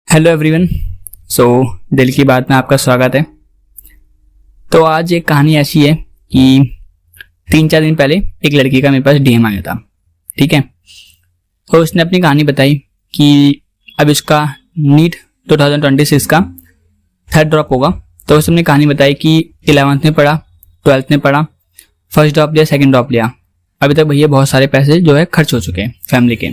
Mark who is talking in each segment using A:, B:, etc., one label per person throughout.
A: Hello everyone. सो दिल की बात में आपका स्वागत है। तो आज एक कहानी ऐसी है कि 3-4 दिन पहले एक लड़की का मेरे पास डीएम आया था। ठीक है, तो उसने अपनी कहानी बताई कि अब इसका नीट 2026 का थर्ड ड्रॉप होगा। तो उसने अपनी कहानी बताई कि 11th में पढ़ा, 12th में पढ़ा, फर्स्ट ड्रॉप लिया, सेकेंड ड्रॉप लिया। अभी तक भैया बहुत सारे पैसे जो है खर्च हो चुके हैं फैमिली के।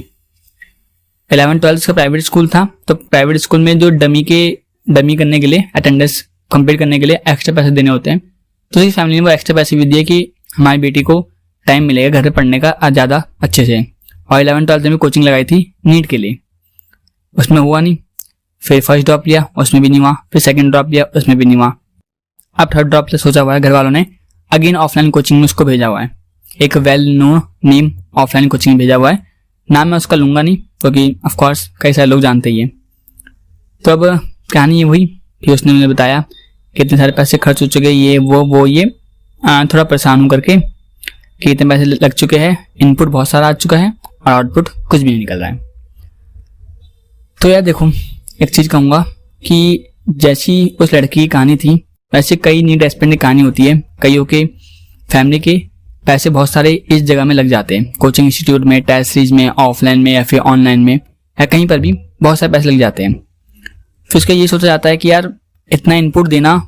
A: 11-12 का प्राइवेट स्कूल था, तो प्राइवेट स्कूल में जो डमी करने के लिए, अटेंडेंस कंप्लीट करने के लिए एक्स्ट्रा पैसे देने होते हैं। तो इस फैमिली ने वो एक्स्ट्रा पैसे भी दिए कि हमारी बेटी को टाइम मिलेगा घर पे पढ़ने का ज़्यादा अच्छे से। और 11-12 में कोचिंग लगाई थी नीट के लिए, उसमें हुआ नहीं। फिर फर्स्ट ड्रॉप लिया, उसमें भी नहीं हुआ। फिर सेकेंड ड्रॉप लिया, उसमें भी नहीं हुआ। अब थर्ड ड्रॉप से सोचा हुआ है घर वालों ने अगेन ऑफलाइन कोचिंग में उसको भेजा हुआ है। एक well known name offline coaching भेजा हुआ है। नाम मैं उसका लूंगा नहीं क्योंकि ऑफ कोर्स कई सारे लोग जानते ही हैं। तो अब कहानी ये हुई कि उसने मुझे बताया कि इतने सारे पैसे खर्च हो चुके, ये वो ये थोड़ा परेशान हूँ करके कि इतने पैसे लग चुके हैं, इनपुट बहुत सारा आ चुका है और आउटपुट कुछ भी नहीं निकल रहा है। तो यार देखो, एक चीज़ कहूँगा कि जैसी उस लड़की की कहानी थी वैसे कई नीट एस्पिरेंट की कहानी होती है। कईयों के फैमिली के पैसे बहुत सारे इस जगह में लग जाते हैं, कोचिंग इंस्टीट्यूट में, टेस्ट सीरीज में, ऑफलाइन में या फिर ऑनलाइन में, या कहीं पर भी बहुत सारे पैसे लग जाते हैं। फिर उसका ये सोचा जाता है कि यार इतना इनपुट देना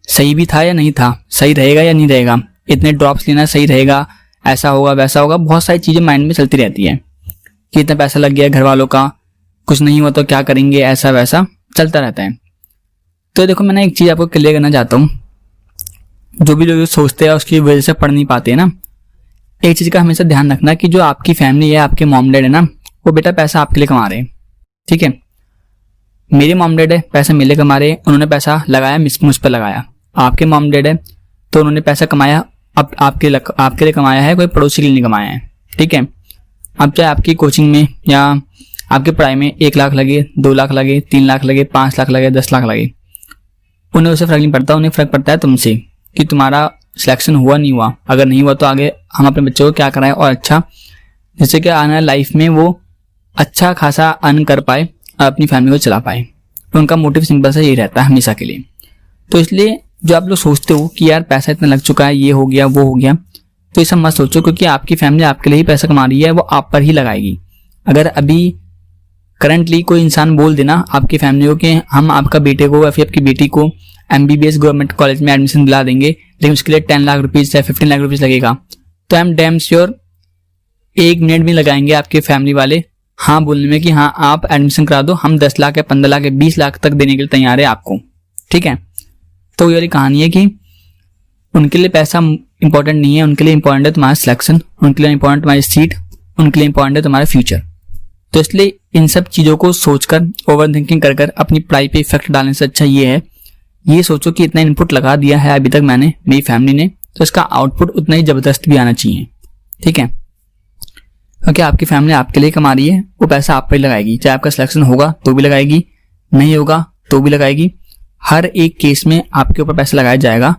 A: सही भी था या नहीं था, सही रहेगा या नहीं रहेगा, इतने ड्रॉप्स लेना सही रहेगा, ऐसा होगा वैसा होगा। बहुत सारी चीज़ें माइंड में चलती रहती है कि इतना पैसा लग गया घर वालों का, कुछ नहीं हुआ तो क्या करेंगे, ऐसा वैसा चलता रहता है। तो देखो, मैंने एक चीज़ आपको क्लियर करना चाहता हूँ। जो भी लोग सोचते हैं उसकी वजह से पढ़ नहीं पाते हैं ना, एक चीज़ का हमेशा ध्यान रखना कि जो आपकी फैमिली है, आपके मॉम डैड है ना, वो बेटा पैसा आपके लिए कमा रहे हैं। ठीक है, मेरे मॉम डैड है, पैसा मेरे लिए कमा रहे हैं, उन्होंने पैसा लगाया, मुझ पर लगाया। आपके मॉम डैड है तो उन्होंने पैसा कमाया, अब आपके लिए कमाया है, कोई पड़ोसी के लिए नहीं कमाया है। ठीक है, अब चाहे आपकी कोचिंग में या आपकी पढ़ाई में 1 लाख लगे, 2 लाख लगे, 3 लाख लगे, 5 लाख लगे, 10 लाख लगे, उन्हें उससे फर्क नहीं पड़ता। उन्हें फर्क पड़ता है तुमसे कि तुम्हारा सिलेक्शन हुआ नहीं हुआ। अगर नहीं हुआ तो आगे हम अपने बच्चों को क्या कराएं और अच्छा, जिससे कि आने वाली लाइफ में वो अच्छा खासा अर्न कर पाए और अपनी फैमिली को चला पाए। तो उनका मोटिव सिंपल सा यही रहता है हमेशा के लिए। तो इसलिए जो आप लोग सोचते हो कि यार पैसा इतना लग चुका है, ये हो गया वो हो गया, तो ये सब मत सोचो, क्योंकि आपकी फैमिली आपके लिए ही पैसा कमा रही है, वो आप पर ही लगाएगी। अगर अभी करंटली कोई इंसान बोल देना आपकी फैमिली को कि हम आपका बेटे को या फिर आपकी बेटी को MBBS गवर्नमेंट कॉलेज में एडमिशन दिला देंगे, लेकिन उसके लिए 10 लाख रुपीज़ या 15 लाख रुपीज़ लगेगा, तो I am damn sure 1 minute भी लगाएंगे आपके फैमिली वाले हाँ बोलने में कि हाँ आप एडमिशन करा दो, हम 10 लाख या 15 लाख या 20 लाख तक देने के लिए तैयार है आपको। ठीक है, तो ये वाली कहानी है कि उनके लिए पैसा इंपॉर्टेंट नहीं है, उनके लिए इंपॉर्टेंट है तुम्हारा सिलेक्शन, उनके लिए इंपॉर्टेंट तुम्हारी सीट, उनके लिए इंपॉर्टेंट है तुम्हारा फ्यूचर। तो इसलिए इन सब चीज़ों को सोचकर, ओवर थिंकिंग कर अपनी पढ़ाई पे इफेक्ट डालने से अच्छा ये है, ये सोचो कि इतना इनपुट लगा दिया है अभी तक मैंने, मेरी फैमिली ने, तो इसका आउटपुट उतना ही जबरदस्त भी आना चाहिए। ठीक है, क्योंकि आपकी फैमिली आपके लिए कमा रही है, वो पैसा आप पर ही लगाएगी। चाहे आपका सिलेक्शन होगा तो भी लगाएगी, नहीं होगा तो भी लगाएगी। हर एक केस में आपके ऊपर पैसा लगाया जाएगा।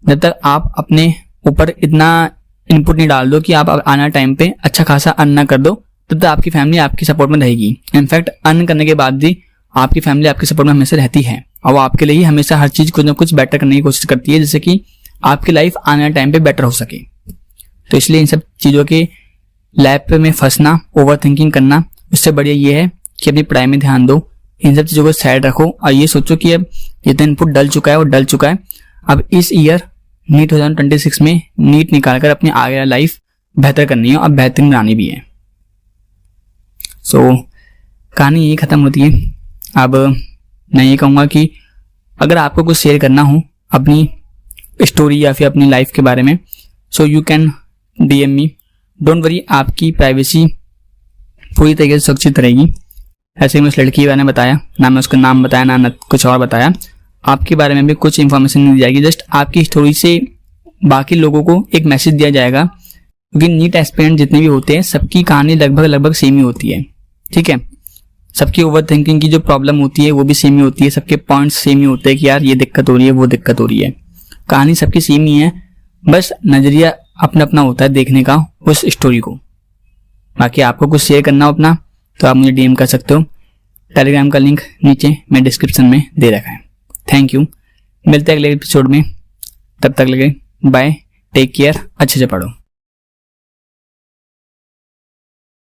A: जब तक आप अपने ऊपर इतना इनपुट नहीं डाल दो कि आप आना टाइम पे अच्छा खासा अर्न ना कर दो, तब तक आपकी फैमिली आपकी सपोर्ट में रहेगी। इनफैक्ट अर्न करने के बाद भी आपकी फैमिली आपके सपोर्ट में हमेशा रहती है और वो आपके लिए ही हमेशा हर चीज़ कुछ ना कुछ बेटर करने की कोशिश करती है, जिससे कि आपकी लाइफ आने वाले टाइम पे बेटर हो सके। तो इसलिए इन सब चीज़ों के लैब में फंसना, ओवर थिंकिंग करना, उससे बढ़िया ये है कि अपनी पढ़ाई में ध्यान दो, इन सब चीज़ों को साइड रखो और ये सोचो कि अब जितना इनपुट डल चुका है वो डल चुका है। अब इस ईयर नीट 2026 में नीट निकाल कर अपनी आगे लाइफ बेहतर करनी है और बेहतरीन बनानी भी है। सो कहानी यही ख़त्म होती है। अब मैं ये कहूँगा कि अगर आपको कुछ शेयर करना हो अपनी स्टोरी या फिर अपनी लाइफ के बारे में, so you can DM me, don't worry, आपकी प्राइवेसी पूरी तरीके से सुरक्षित रहेगी। ऐसे ही मैं उस लड़की के बारे में बताया, ना मैं उसका नाम बताया ना कुछ और बताया, आपके बारे में भी कुछ इन्फॉर्मेशन नहीं दी जाएगी। जस्ट आपकी स्टोरी से बाकी लोगों को एक मैसेज दिया जाएगा, क्योंकि नीट एस्पिरेंट जितने भी होते हैं सबकी कहानी लगभग सेम ही होती है। ठीक है, सबकी ओवर थिंकिंग की जो प्रॉब्लम होती है वो भी सेम ही होती है, सबके पॉइंट्स सेम ही होते हैं कि यार ये दिक्कत हो रही है, वो दिक्कत हो रही है, कहानी सबकी सेम ही है, बस नज़रिया अपना अपना होता है देखने का उस स्टोरी को। बाकी आपको कुछ शेयर करना हो अपना तो आप मुझे DM कर सकते हो। टेलीग्राम का लिंक नीचे मैं डिस्क्रिप्शन में दे रखा है। थैंक यू, मिलते हैं अगले एपिसोड में। तब तक लगे बाय, टेक केयर, अच्छे से पढ़ो।